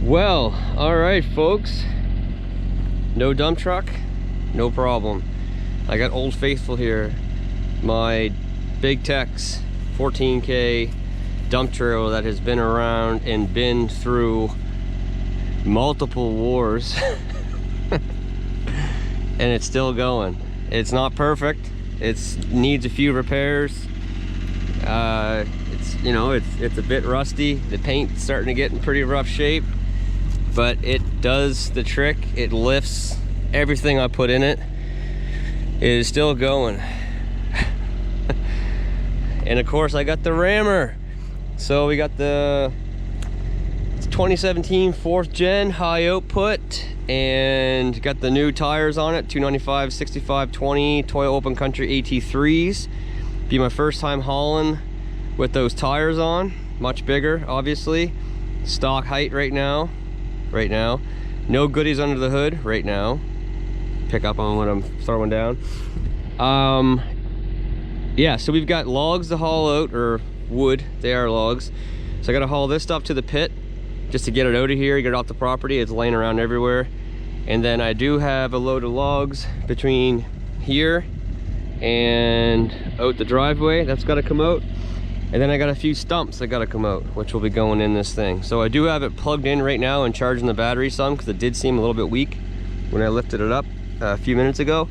Well, all right, folks. No dump truck, no problem. I got Old Faithful here. My Big Tex 14K dump trailer that has been around and been through multiple wars. And it's still going. It's not perfect. It needs a few repairs. It's, you know, it's a bit rusty. The paint's starting to get in pretty rough shape, but it does the trick. It lifts everything I put in it. It is still going. And of course I got the rammer. So we got the 2017 4th gen high output, and got the new tires on it, 295 65/20 Toyo Open Country AT3s. Be my first time hauling with those tires on. Much bigger, obviously. Stock height right now. No goodies under the hood right now. Pick up on what I'm throwing down. Yeah, so we've got logs to haul out, or wood. They are logs. So I gotta haul this stuff to the pit just to get it out of here, get it off the property. It's laying around everywhere. And then I do have a load of logs between here and out the driveway. That's got to come out. And then I got a few stumps that got to come out, which will be going in this thing. So I do have it plugged in right now and charging the battery some, because it did seem a little bit weak when I lifted it up a few minutes ago.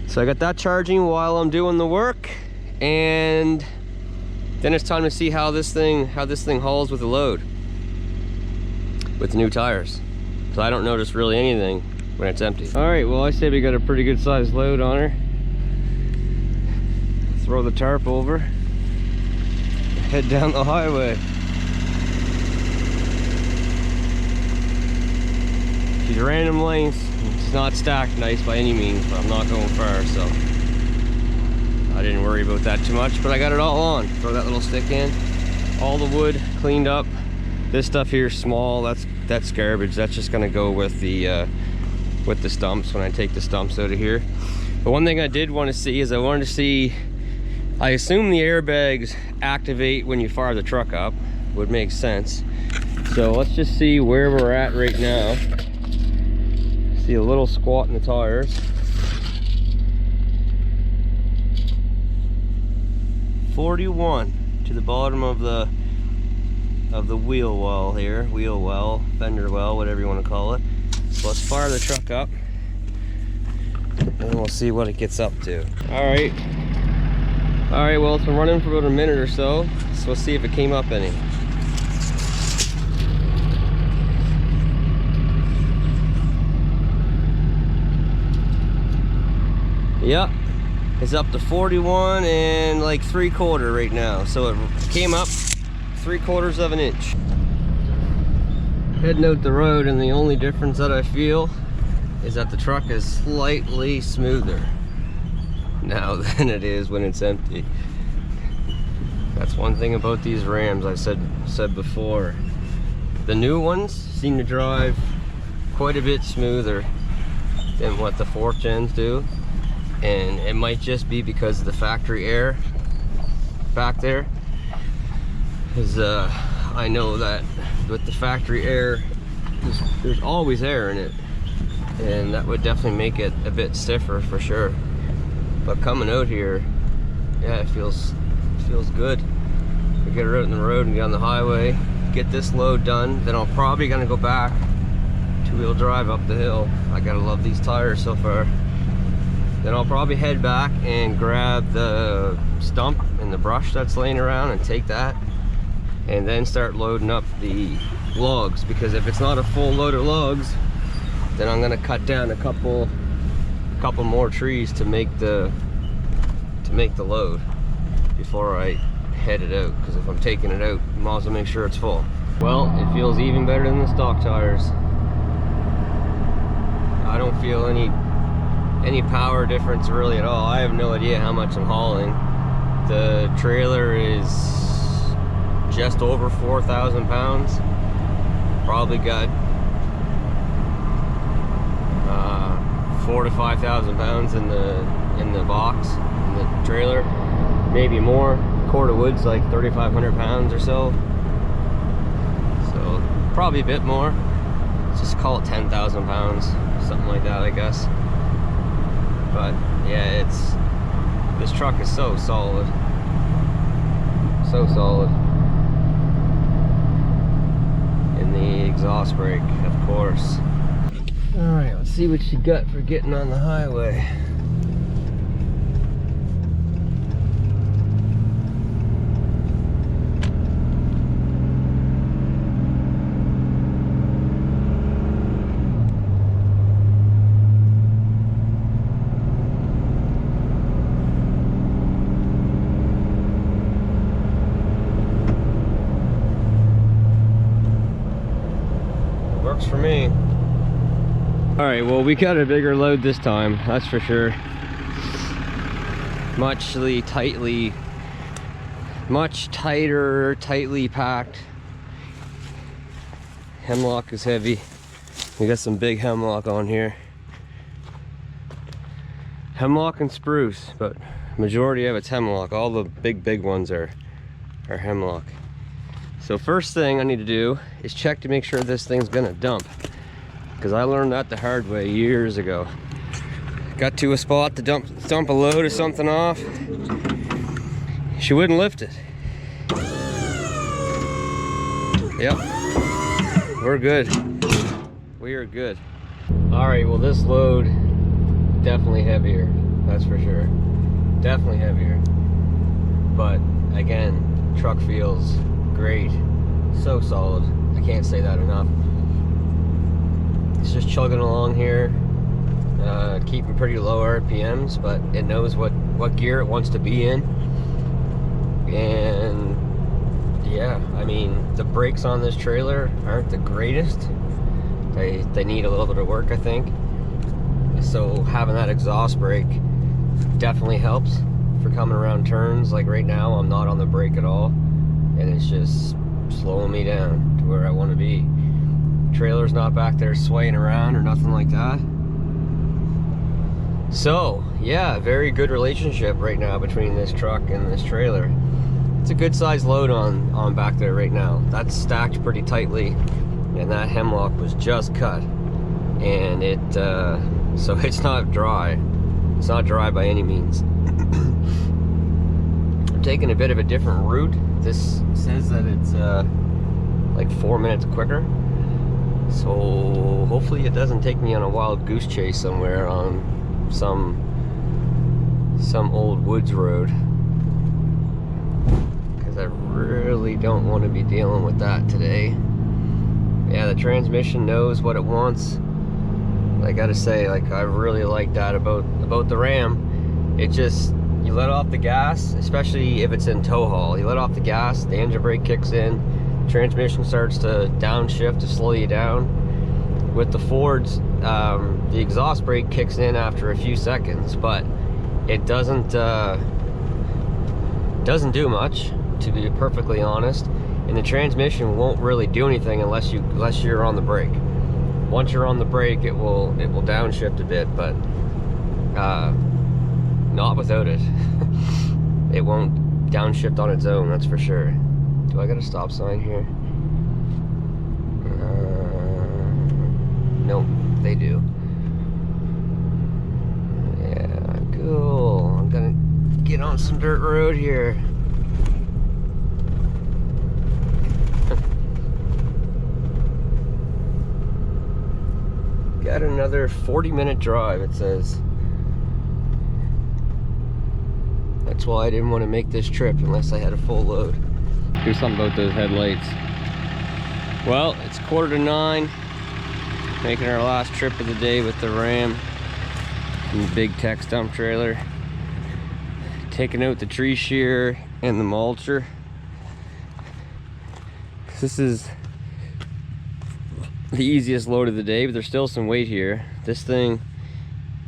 So I got that charging while I'm doing the work, and then it's time to see how this thing hauls with the load with the new tires. So I don't notice really anything when it's empty. All right, well, I say we got a pretty good sized load on her. Throw the tarp over, head down the highway. She's random length. It's not stacked nice by any means, but I'm not going far, so I didn't worry about that too much. But I got it all on. Throw that little stick in. All the wood cleaned up. This stuff here is small. That's garbage. That's just gonna go with the stumps when I take the stumps out of here. But one thing I did want to see is I assume the airbags activate when you fire the truck up. Would make sense. So let's just see where we're at right now. See a little squat in the tires. 41 to the bottom of the wheel well here. Wheel well, fender well, whatever you want to call it. So let's fire the truck up, and we'll see what it gets up to. All right, well, it's been running for about a minute or so, so let's see if it came up any. Yep, it's up to 41 and like 3/4 right now. So it came up 3/4 of an inch. Heading out the road, and the only difference that I feel is that the truck is slightly smoother now than it is when it's empty. That's one thing about these Rams I said before. The new ones seem to drive quite a bit smoother than what the 4th gens do. And it might just be because of the factory air back there. Because I know that with the factory air, there's always air in it. And that would definitely make it a bit stiffer for sure. But coming out here, yeah, it feels good. We get her out in the road and get on the highway, get this load done, then I'm probably gonna go back 2-wheel drive up the hill. I gotta love these tires so far. Then I'll probably head back and grab the stump and the brush that's laying around and take that, and then start loading up the logs, because if it's not a full load of logs, then I'm gonna cut down a couple more trees to make the load before I head it out, because if I'm taking it out, I might as well make sure it's full. Well, it feels even better than the stock tires. I don't feel any power difference really at all. I have no idea how much I'm hauling. The trailer is just over 4,000 pounds. Probably got 4,000 to 5,000 pounds in the box, in the trailer, maybe more. Cord of wood's like 3,500 pounds or so. So probably a bit more. just call it 10,000 pounds, something like that, I guess. But yeah, this truck is so solid. So solid. And the exhaust brake, of course. Alright, let's see what you got for getting on the highway. Works for me. All right, well, we got a bigger load this time, that's for sure. Much tighter, tightly packed. Hemlock is heavy. We got some big hemlock on here. Hemlock and spruce, but majority of it's hemlock. All the big ones are hemlock. So first thing I need to do is check to make sure this thing's gonna dump, because I learned that the hard way years ago. Got to a spot to dump a load of something off. She wouldn't lift it. Yep, we're good. We are good. All right, well, this load definitely heavier, that's for sure. Definitely heavier. But again, truck feels great, so solid. I can't say that enough. It's just chugging along here, keeping pretty low RPMs, but it knows what gear it wants to be in. And yeah, I mean, the brakes on this trailer aren't the greatest. They need a little bit of work, I think. So having that exhaust brake definitely helps for coming around turns. Like right now, I'm not on the brake at all, and it's just slowing me down to where I want to be. Trailer's not back there swaying around or nothing like that. So yeah, very good relationship right now between this truck and this trailer. It's a good size load on back there right now. That's stacked pretty tightly, and that hemlock was just cut, and it so it's not dry. It's not dry by any means. I'm taking a bit of a different route. This says that it's like 4 minutes quicker, so hopefully it doesn't take me on a wild goose chase somewhere on some old woods road, because I really don't want to be dealing with that today. Yeah, the transmission knows what it wants. I gotta say, like, I really like that about the Ram. It just, you let off the gas, especially if it's in tow haul. You let off the gas, the engine brake kicks in, transmission starts to downshift to slow you down. With the Fords, the exhaust brake kicks in after a few seconds, but it doesn't do much, to be perfectly honest. And the transmission won't really do anything unless you're on the brake. Once you're on the brake, it will downshift a bit, but not without it. It won't downshift on its own, that's for sure. Do I got a stop sign here? Nope, they do. Yeah, cool. I'm gonna get on some dirt road here. Got another 40-minute drive, it says. That's why I didn't want to make this trip unless I had a full load. Do something about those headlights. Well, it's 8:45. Making our last trip of the day with the Ram and the big Tex dump trailer. Taking out the tree shear and the mulcher. This is the easiest load of the day, but there's still some weight here. This thing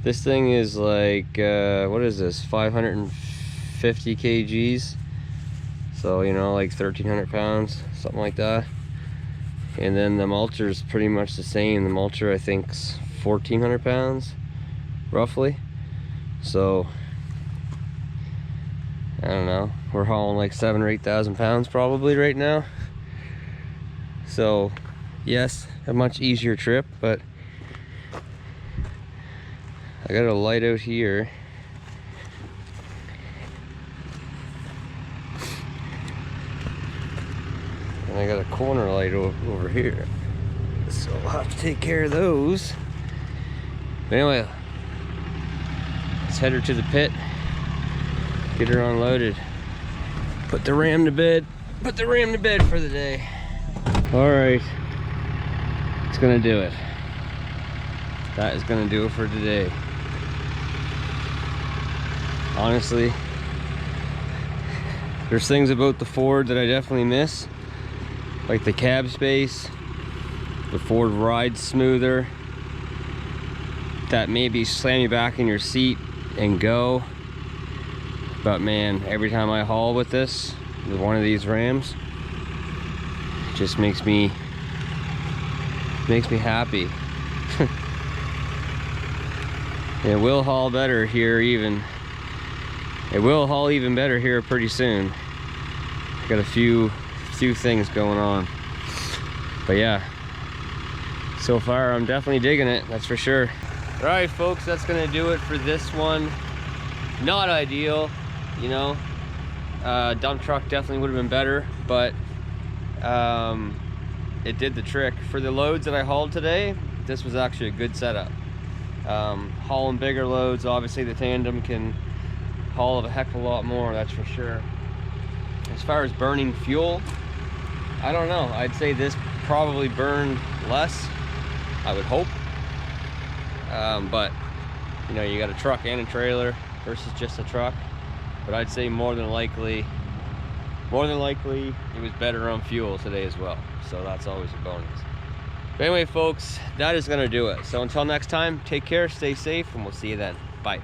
is like what is this, 550 kgs, so you know, like 1,300 pounds, something like that. And then the mulcher is pretty much the same. The mulcher, I think, is 1,400 pounds roughly. So I don't know, we're hauling like 7,000 or 8,000 pounds probably right now. So Yes, a much easier trip, but I got a light out here. And I got a corner light over here. So I'll have to take care of those. But anyway, let's head her to the pit, get her unloaded, put the ram to bed for the day. All right, it's gonna do it. That is gonna do it for today. Honestly, there's things about the Ford that I definitely miss, like the cab space. The Ford rides smoother. That maybe slam you back in your seat and go. But man, every time I haul with this, with one of these Rams, it just makes me happy. It will haul better here even. It will haul even better here pretty soon. Got a few things going on. But yeah, so far I'm definitely digging it, that's for sure. All right folks, that's gonna do it for this one. Not ideal, you know. Dump truck definitely would have been better, but it did the trick. For the loads that I hauled today, this was actually a good setup. Hauling bigger loads, obviously the tandem can haul a heck of a lot more, that's for sure. As far as burning fuel, I don't know. I'd say this probably burned less, I would hope. But you know, you got a truck and a trailer versus just a truck. But I'd say more than likely it was better on fuel today as well. So that's always a bonus. But anyway folks, that is gonna do it. So until next time, take care, stay safe, and we'll see you then. Bye.